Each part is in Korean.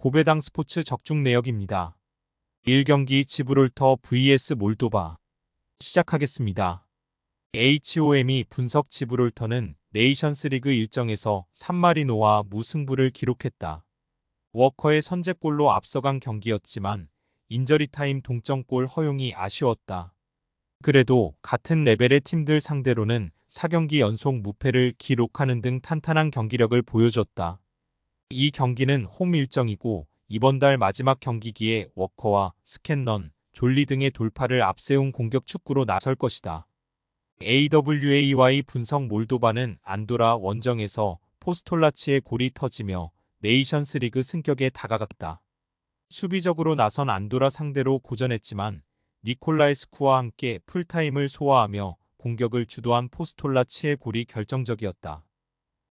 고배당 스포츠 적중 내역입니다. 1경기 지브롤터 vs 몰도바 시작하겠습니다. HOM이 분석 지브롤터는 네이션스리그 일정에서 산마리노와 무승부를 기록했다. 워커의 선제골로 앞서간 경기였지만 인저리타임 동점골 허용이 아쉬웠다. 그래도 같은 레벨의 팀들 상대로는 4경기 연속 무패를 기록하는 등 탄탄한 경기력을 보여줬다. 이 경기는 홈 일정이고 이번 달 마지막 경기기에 워커와 스캔넌, 졸리 등의 돌파를 앞세운 공격 축구로 나설 것이다. AWAY 분석 몰도바는 안도라 원정에서 포스톨라치의 골이 터지며 네이션스리그 승격에 다가갔다. 수비적으로 나선 안도라 상대로 고전했지만 니콜라에스쿠와 함께 풀타임을 소화하며 공격을 주도한 포스톨라치의 골이 결정적이었다.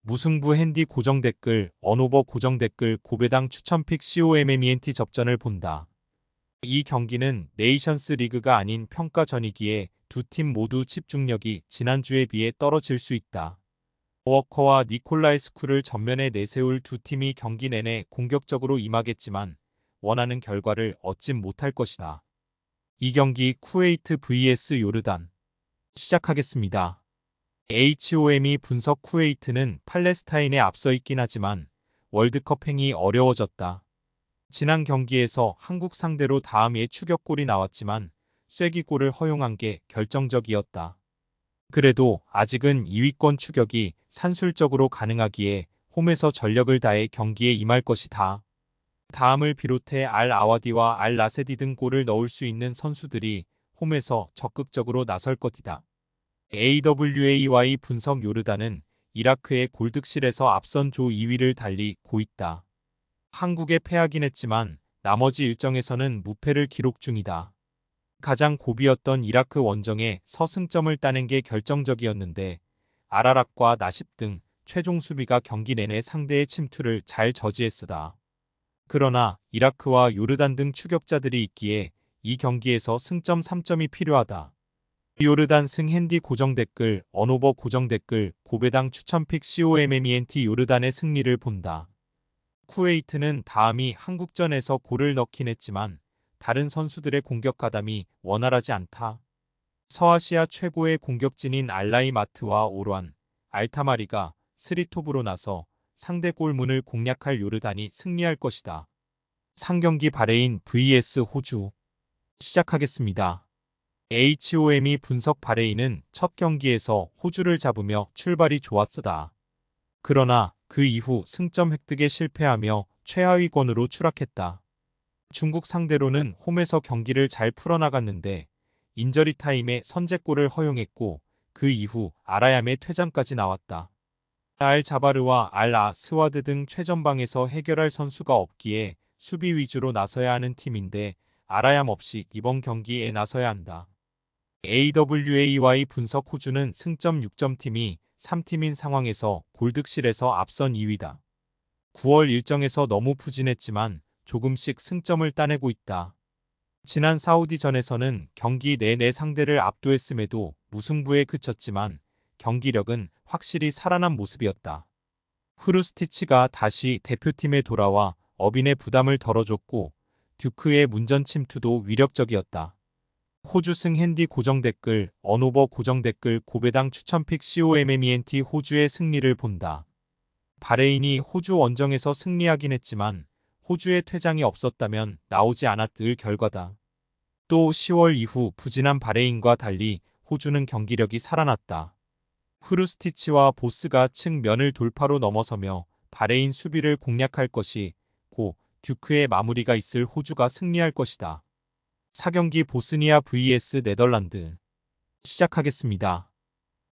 무승부 핸디 고정 댓글, 언오버 고정 댓글, 고배당 추천픽 COMMENT 접전을 본다. 이 경기는 네이션스 리그가 아닌 평가전이기에 두 팀 모두 집중력이 지난주에 비해 떨어질 수 있다. 워커와 니콜라에스쿠를 전면에 내세울 두 팀이 경기 내내 공격적으로 임하겠지만 원하는 결과를 얻진 못할 것이다. 이 경기 쿠웨이트 vs 요르단 시작하겠습니다. HOM이 분석 쿠웨이트는 팔레스타인에 앞서 있긴 하지만 월드컵 행이 어려워졌다. 지난 경기에서 한국 상대로 다음에 추격골이 나왔지만 쐐기골을 허용한 게 결정적이었다. 그래도 아직은 2위권 추격이 산술적으로 가능하기에 홈에서 전력을 다해 경기에 임할 것이다. 다음을 비롯해 알 아와디와 알 라세디 등 골을 넣을 수 있는 선수들이 홈에서 적극적으로 나설 것이다. AWAY 분석 요르단은 이라크의 골득실에서 앞선 조 2위를 달리고 있다. 한국에 패하긴 했지만 나머지 일정에서는 무패를 기록 중이다. 가장 고비였던 이라크 원정에 서승점을 따낸 게 결정적이었는데 아라락과 나십 등 최종 수비가 경기 내내 상대의 침투를 잘 저지했으다. 그러나 이라크와 요르단 등 추격자들이 있기에 이 경기에서 승점 3점이 필요하다. 요르단 승 핸디 고정 댓글, 언오버 고정 댓글, 고배당 추천픽 COMMENT 요르단의 승리를 본다. 쿠웨이트는 다음이 한국전에서 골을 넣긴 했지만 다른 선수들의 공격 가담이 원활하지 않다. 서아시아 최고의 공격진인 알라이마트와 오르안, 알타마리가 스리톱으로 나서 상대 골문을 공략할 요르단이 승리할 것이다. 상경기 바레인 vs 호주 시작하겠습니다. HOM이 분석 바레인은 첫 경기에서 호주를 잡으며 출발이 좋았으다. 그러나 그 이후 승점 획득에 실패하며 최하위권으로 추락했다. 중국 상대로는 홈에서 경기를 잘 풀어나갔는데 인저리 타임에 선제골을 허용했고 그 이후 아라얌의 퇴장까지 나왔다. 알 자바르와 알 아스와드 등 최전방에서 해결할 선수가 없기에 수비 위주로 나서야 하는 팀인데 아라얌 없이 이번 경기에 나서야 한다. AWAY 분석 호주는 승점 6점 팀이 3팀인 상황에서 골득실에서 앞선 2위다. 9월 일정에서 너무 부진했지만 조금씩 승점을 따내고 있다. 지난 사우디전에서는 경기 내내 상대를 압도했음에도 무승부에 그쳤지만 경기력은 확실히 살아난 모습이었다. 후르스티치가 다시 대표팀에 돌아와 어빈의 부담을 덜어줬고 듀크의 문전 침투도 위력적이었다. 호주 승 핸디 고정 댓글, 언오버 고정 댓글, 고배당 추천픽 COMMENT 호주의 승리를 본다. 바레인이 호주 원정에서 승리하긴 했지만 호주의 퇴장이 없었다면 나오지 않았을 결과다. 또 10월 이후 부진한 바레인과 달리 호주는 경기력이 살아났다. 후르스티치와 보스가 측면을 돌파로 넘어서며 바레인 수비를 공략할 것이 고 듀크의 마무리가 있을 호주가 승리할 것이다. 4경기 보스니아 vs 네덜란드 시작하겠습니다.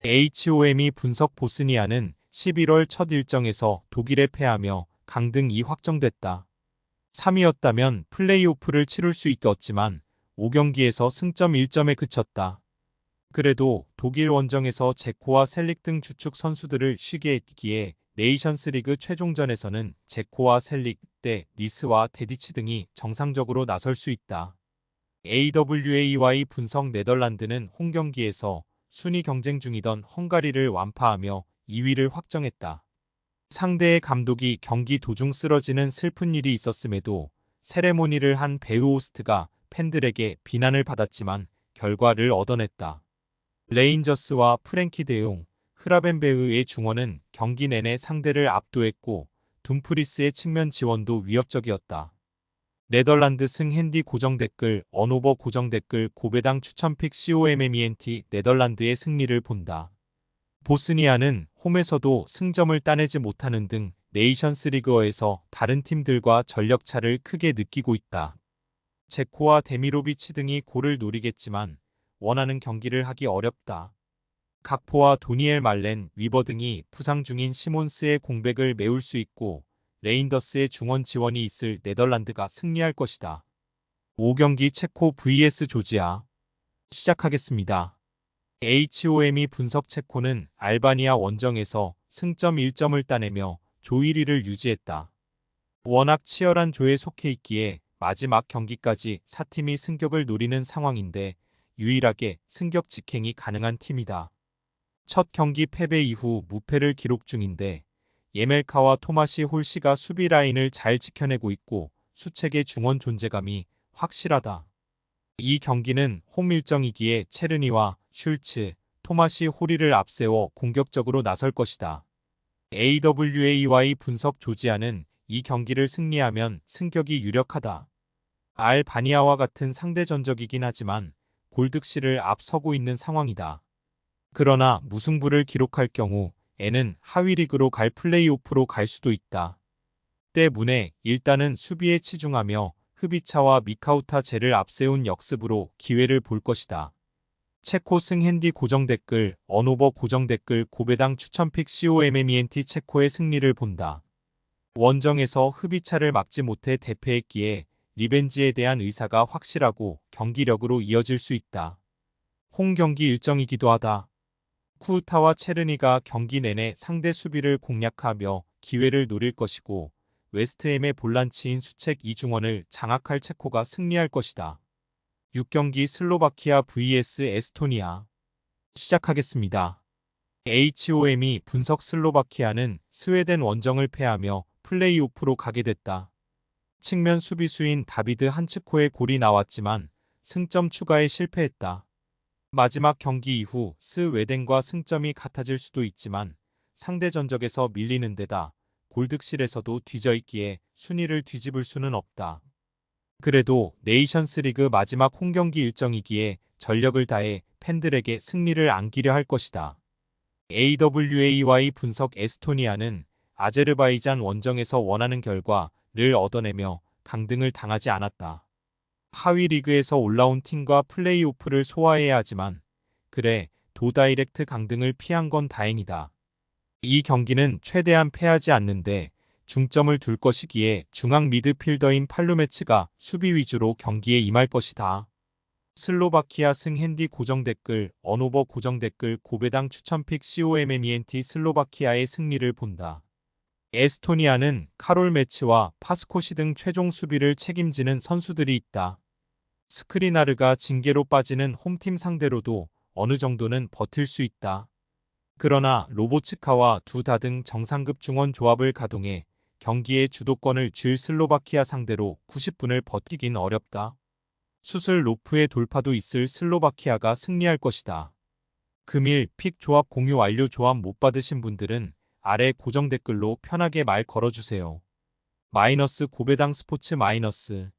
HOM이 분석 보스니아는 11월 첫 일정에서 독일에 패하며 강등이 확정됐다. 3위였다면 플레이오프를 치룰 수 있었지만 5경기에서 승점 1점에 그쳤다. 그래도 독일 원정에서 제코와 셀릭 등 주축 선수들을 쉬게 했기에 네이션스리그 최종전에서는 제코와 셀릭, 때 니스와 데디치 등이 정상적으로 나설 수 있다. AWAY 분석 네덜란드는 홈경기에서 순위 경쟁 중이던 헝가리를 완파하며 2위를 확정했다. 상대의 감독이 경기 도중 쓰러지는 슬픈 일이 있었음에도 세레모니를 한 배우 호스트가 팬들에게 비난을 받았지만 결과를 얻어냈다. 레인저스와 프랭키 데용, 흐라벤베흐의 중원은 경기 내내 상대를 압도했고 둠프리스의 측면 지원도 위협적이었다. 네덜란드 승 핸디 고정 댓글 언오버 고정 댓글 고배당 추천픽 COMMENT 네덜란드의 승리를 본다. 보스니아는 홈에서도 승점을 따내지 못하는 등 네이션스 리그에서 다른 팀들과 전력차를 크게 느끼고 있다. 제코와 데미로비치 등이 골을 노리겠지만 원하는 경기를 하기 어렵다. 각포와 도니엘 말렌, 위버 등이 부상 중인 시몬스의 공백을 메울 수 있고 레인더스의 중원 지원이 있을 네덜란드가 승리할 것이다. 5경기 체코 vs 조지아 시작하겠습니다. HOM이 분석 체코는 알바니아 원정에서 승점 1점을 따내며 조 1위를 유지했다. 워낙 치열한 조에 속해 있기에 마지막 경기까지 4팀이 승격을 노리는 상황인데 유일하게 승격 직행이 가능한 팀이다. 첫 경기 패배 이후 무패를 기록 중인데 예멜카와 토마시 홀시가 수비 라인을 잘 지켜내고 있고 수책의 중원 존재감이 확실하다. 이 경기는 홈 일정이기에 체르니와 슐츠, 토마시 호리를 앞세워 공격적으로 나설 것이다. AWAY 분석 조지아는 이 경기를 승리하면 승격이 유력하다. 알바니아와 같은 상대 전적이긴 하지만 골득실을 앞서고 있는 상황이다. 그러나 무승부를 기록할 경우 N은 하위 리그로 갈 플레이오프로 갈 수도 있다. 때문에 일단은 수비에 치중하며 흐비차와 미카우타 젤을 앞세운 역습으로 기회를 볼 것이다. 체코 승 핸디 고정 댓글 언오버 고정 댓글 고배당 추천픽 COMMENT 체코의 승리를 본다. 원정에서 흐비차를 막지 못해 대패했기에 리벤지에 대한 의사가 확실하고 경기력으로 이어질 수 있다. 홈 경기 일정이기도 하다. 쿠우타와 체르니가 경기 내내 상대 수비를 공략하며 기회를 노릴 것이고 웨스트햄의 볼란치인 수책 이중원을 장악할 체코가 승리할 것이다. 6경기 슬로바키아 vs 에스토니아 시작하겠습니다. HOM이 분석 슬로바키아는 스웨덴 원정을 패하며 플레이오프로 가게 됐다. 측면 수비수인 다비드 한츠코의 골이 나왔지만 승점 추가에 실패했다. 마지막 경기 이후 스웨덴과 승점이 같아질 수도 있지만 상대 전적에서 밀리는 데다 골득실에서도 뒤져있기에 순위를 뒤집을 수는 없다. 그래도 네이션스 리그 마지막 홈경기 일정이기에 전력을 다해 팬들에게 승리를 안기려 할 것이다. AWAY 분석 에스토니아는 아제르바이잔 원정에서 원하는 결과를 얻어내며 강등을 당하지 않았다. 하위 리그에서 올라온 팀과 플레이오프를 소화해야 하지만 그래 도 다이렉트 강등을 피한 건 다행이다. 이 경기는 최대한 패하지 않는데 중점을 둘 것이기에 중앙 미드필더인 팔루메츠가 수비 위주로 경기에 임할 것이다. 슬로바키아 승 핸디 고정 댓글 언오버 고정 댓글 고배당 추천픽 COMMENT 슬로바키아의 승리를 본다. 에스토니아는 카롤 매츠와 파스코시 등 최종 수비를 책임지는 선수들이 있다. 스크리나르가 징계로 빠지는 홈팀 상대로도 어느 정도는 버틸 수 있다. 그러나 로보츠카와 두다 등 정상급 중원 조합을 가동해 경기의 주도권을 쥘 슬로바키아 상대로 90분을 버티긴 어렵다. 수슬 로프의 돌파도 있을 슬로바키아가 승리할 것이다. 금일 픽 조합 공유 완료. 조합 못 받으신 분들은 아래 고정 댓글로 편하게 말 걸어주세요. 마이너스 고배당 스포츠 마이너스